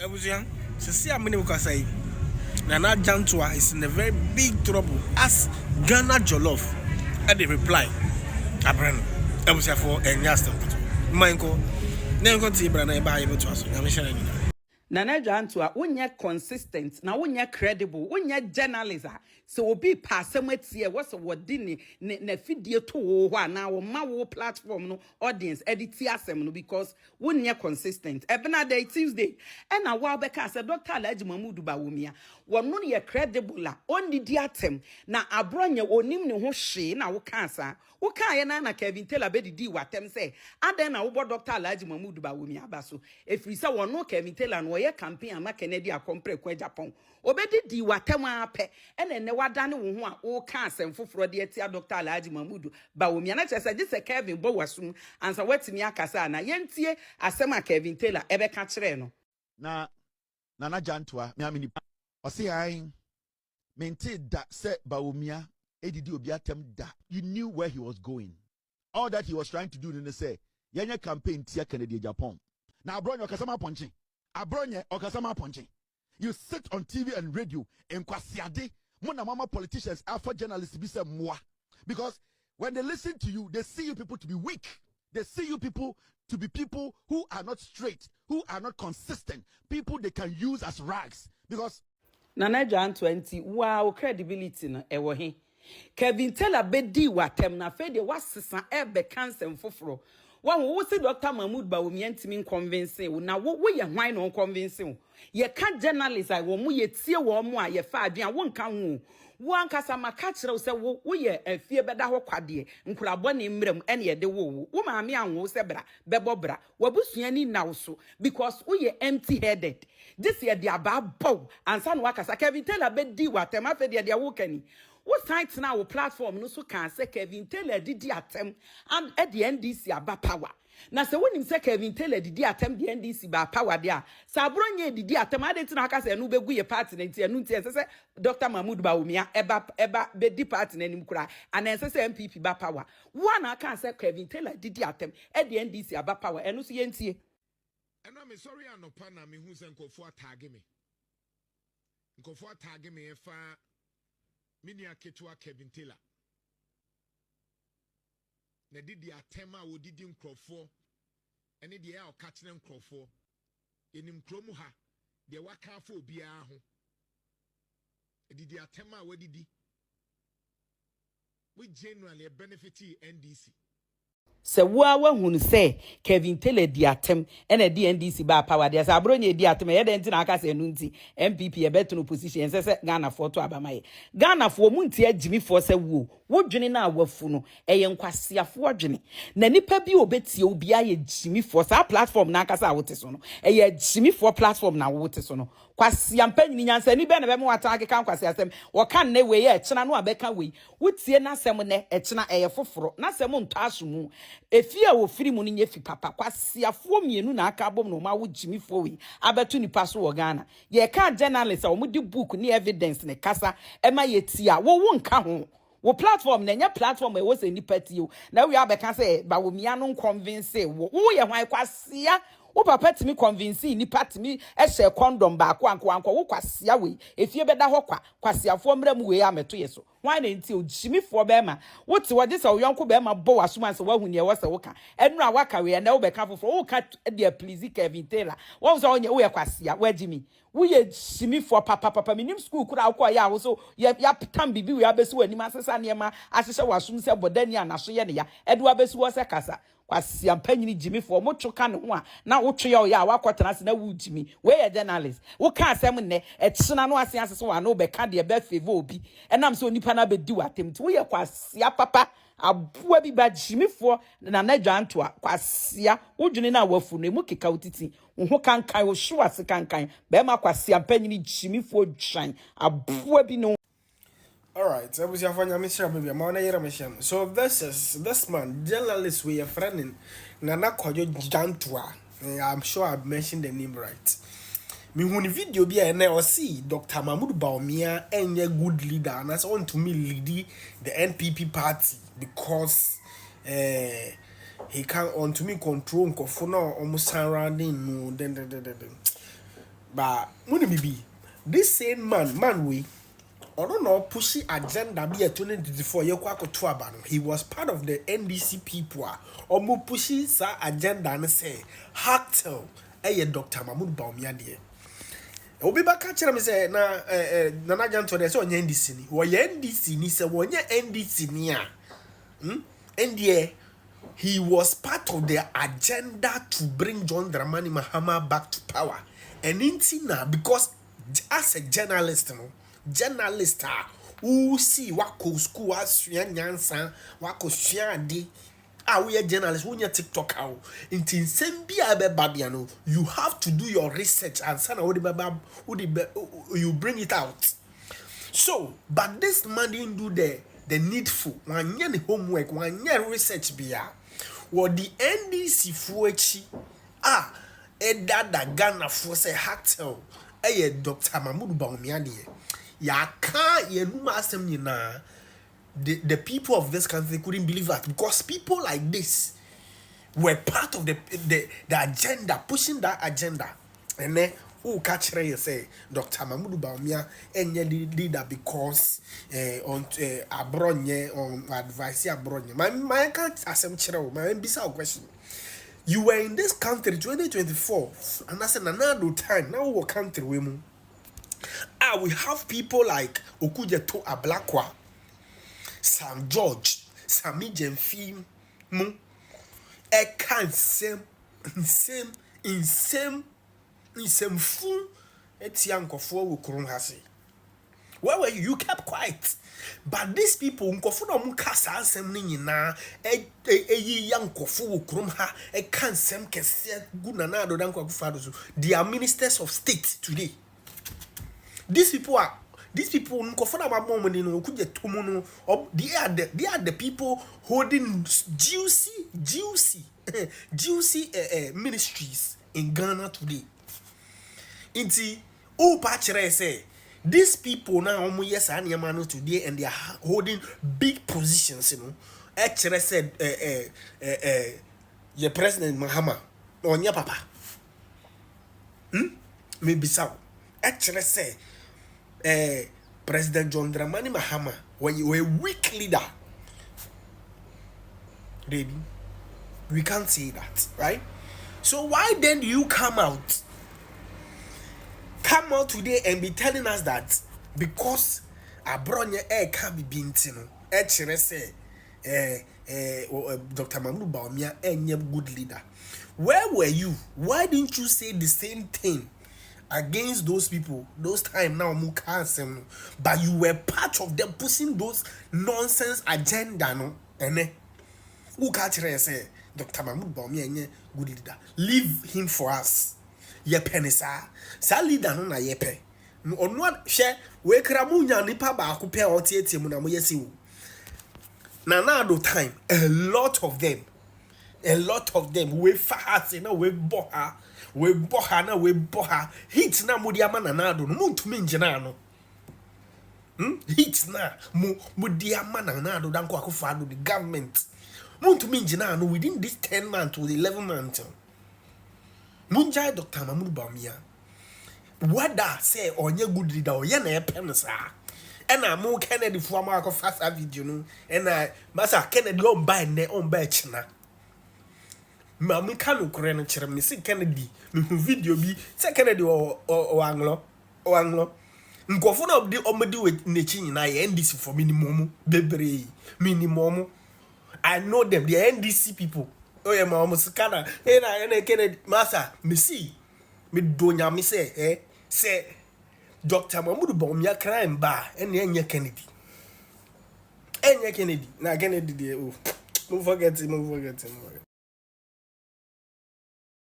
Ebusian, see how many can say Nana Jantuah is in a very big trouble as Ghana Jollof at the reply. Abran, Ebusia for a Yaston. Michael, then continue Brana by able to us. Nana Jantuah, unye consistent, na unye credible, unye journalist. So obi pass here what's a wordini ne video to na o ma platform no audience edit Asem no because unye consistent. Ebena day Tuesday. And a while back as a Dr. Alhaji Mahmoud Bawumia. One no ye credible la only diatem na abronye onim ne ho hwe na wo kansa. Wo kan ye na Kelvin Taylor be di watem say. Aden na wo Dr. Alhaji Mahmoud Bawumia abaso. Efri say one no Kelvin Taylor no ye campaign ama Kennedy akompre kwa Japan. Obedi di watem ape ene wadane wo ho a wo kan asem foforo de atia Dr. Alhaji Mahmoud Bawumia na chese je se Kelvin bo wasum ansa watimi akasa na yentie asem a Kelvin Taylor ebe ka kire no na Nana Jantuah me amini o say ai mente da se Bawumia edidi obi atem da. You knew where he was going. All that he was trying to do in the say yenye campaign tia Kennedy Japan. Na abronye okasama ponche. Abronye okasama ponche. You sit on TV and radio and kwasiade mona mama politicians alpha journalists be say moi because when they listen to you they see you people to be weak. They see you people to be people who are not straight, who are not consistent, people they can use as rags because Nana Jantuah wow credibility no ewo he Kelvin Taylor bedi watem na fe de wasesa ebe cancer foforo wa wo si Dr. Mahmoud Bawumia ntimi convincing na wo ye hwan no convincing ye ka journalist ai wo mu ye tie wo mu a ye fa aduan wo nka ho wo ankasa maka kire se wo ye afie beda ho kwade nkurabo ne mrem ene ye de wo maame anwo se bra bebo bra wabusua ni now so because wo ye empty headed this year the ababo ansa no akasa Kelvin Taylor bedi watem afa de wo kani. What site now platform no so can say Kelvin Taylor did attempt and at the NDC about power. Now say when him say Kelvin Taylor did attempt the NDC by power there. Sabronye did attempt I didn't know say no be party and say Dr. Mahmoud Bawumia eba be di party nim kura and then say MPP by power. One I can say Kelvin Taylor did attempt at the NDC about power and no see NTA. And I'm sorry I no pana me who say go for tag me. Go for tag me if Mini Accusations Kelvin Taylor. Na didi atema wo didi nkrofo. Ene de ya o catch them nkrofo. Enim kromu ha de waka fo bia ho. Didi atema wo didi. We genuinely benefit NDC. Se wa hunu se Kelvin Taylor di atem ene di NDC ba power dia sa abronye di atem ye de ntina aka se enu nti MPP e beto no position se Ghana for to abamaye Ghana for mu nti agimi for se wo dwene na awafu no eye nkwasiafo dwene na nipa bi obetie obi aye gimi for sa platform na aka sa wote so no eye gimi for platform na wote so no kwasia mpanyini nyansa ni be na be mu ata aka kwasia asem wo kan na we ye kina no abeka we wotie na asem ne e kina eye foforo na asem nto asomu efia wo firi mu nye fi papa kwasiafo mienu na aka bom no ma wo gimi for we abetu nipa so wo Ghana ye ka journalist a wo di book ni evidence ne kasa e ma ye tia wo nka ho wo platform na nya platform e wo se nipa tie na we abeka say Bawumia no convince wo ye hwan kwasia wo papa timi convince nipa timi ehye condom ba ko anko wo kwasia we efie beda ho kwasiafo mram we ameto ye so why na nti ogimifo be ma wo ti wo disa oyonko be ma bo wasoma se wahu ne wo se wo ka enu a waka we na wo be ka fofo wo ka de please Kelvin Taylor wo so onye wo ye kwasia wagimi wo ye gimifo papa minim school kura akọ ya wo so ya pitam bibi we abesi wani masesa ne ma ahyehyɛ wasum se bodani anaso ye ne ya edu abesi wo se kasa kwasi ampanyini jimi for mo twoka ne ho a na wo twe ya ya wakotena se na wo jimi we ye journalist wo ka asem ne ekyena no ase asese wa na wo be ka de be favor obi enam se onipa na be di watem ti wo ye kwasi papa aboa bi ba jimi for na Jantuah kwasi wo dwene na wafu no mu keka utiti wo ho kankan wo hwe ase kankan be ma kwasi ampanyini jimi for dwan aboa bi no. All right, so this man, journalist, we are friending Nana Jantuah. I'm sure I've mentioned the name right. Me when video be or see Dr. Mahmoud Bawumia and a good leader, and that's on to me lead the NPP party because he can't on to me control Kofuna almost surrounding no then. But money be this same man we or don't know pushy agenda be a 2024 yekwako tuabano. He was part of the NDC people or mu pushy sa agenda and say Haktel Dr. Mahmoud Baumia dear. Obi ba ka kire me say na Nana Jantuah dey say onye NDC ni. Wo ye NDC ni say wonye NDC ni a. And yeah, he was part of the agenda to bring John Dramani Mahama back to power. And intina because as a journalist, journalist who see wako school asua nyansa wako suade we are journalists we are TikTok intin sembia be babiano you have to do your research and sana you bring it out. So but this man didn't do the needful one year homework one year research bia what the NDC fuechi da Ghana for say Haktel Dr. Mahmoud Baumia ya can't ye no Asem nyina. The people of this country couldn't believe that because people like this were part of the agenda, pushing that agenda. And then who catch you say Dr. Mahmoud Baumia enye leader because on abronye on advice abronye. My can't Asem chiro my bisa question. You were in this country 2024 and that's another time now we country women. We have people like Okujeto Ablakwa, Sam George, Sami Jemfi, same fool, Etianko for Ukurum Hasi. Where were you? You kept quiet. But these people, Nkofuna Mukasa Asem Nina, young Kofu Ukrumha, can't sem Kessia, Gunanado Danko Fadosu. They are ministers of state today. These people Nkofuna Mamon in Okuja Tumuno, they are the people holding juicy ministries in Ghana today. Inti Upachere say these people now yes and Yamano today and they are holding big positions, you know. Actually said your president Mahama or your papa. Maybe so. Actually say President John Dramani Mahama when you were a weak leader. Baby, we can't say that, right? So why then do you come out today and be telling us that because Abronya can't be bintino, actually say Dr. Mahmoud Baumia any good leader. Where were you? Why didn't you say the same thing against those people? Those time now Mukasem, but you were part of them pushing those nonsense agenda, no? And who catch say Dr. Mahmoud Baumia any good leader? Leave him for us. Ye penisa sa leader no na yepe ono hwe we kramu nya nipa ba ko pe o tietie mu na mo yesi wo na do time a lot of them we fast na we boha na we boha hit na mo dia ma na do no muntumi ngina no hit na mo dia ma na do dan ko akofa do the government muntumi ngina no within this 10 months to 11 months. Munjai Dr. Mahmoud Baumia. Whether say onye good leader or ye na pensa. And I mo Kennedy for my fast video no. And I Masa Kennedy on buy ne on buy china. Mami kanu kure no chere me see Kennedy. Me video bi say Kennedy or Anglo. Nkofo na obdi omedi we nechi nyina ye NDC for minimum bebre minimum. I know them, they are NDC people. Oh yeah, ma almost kana. Ena Kennedy masa me see me donya me say say Dr. Mahmoud Baumia crime ba enye Kennedy. Na Kennedy dey oh. Don't forget him.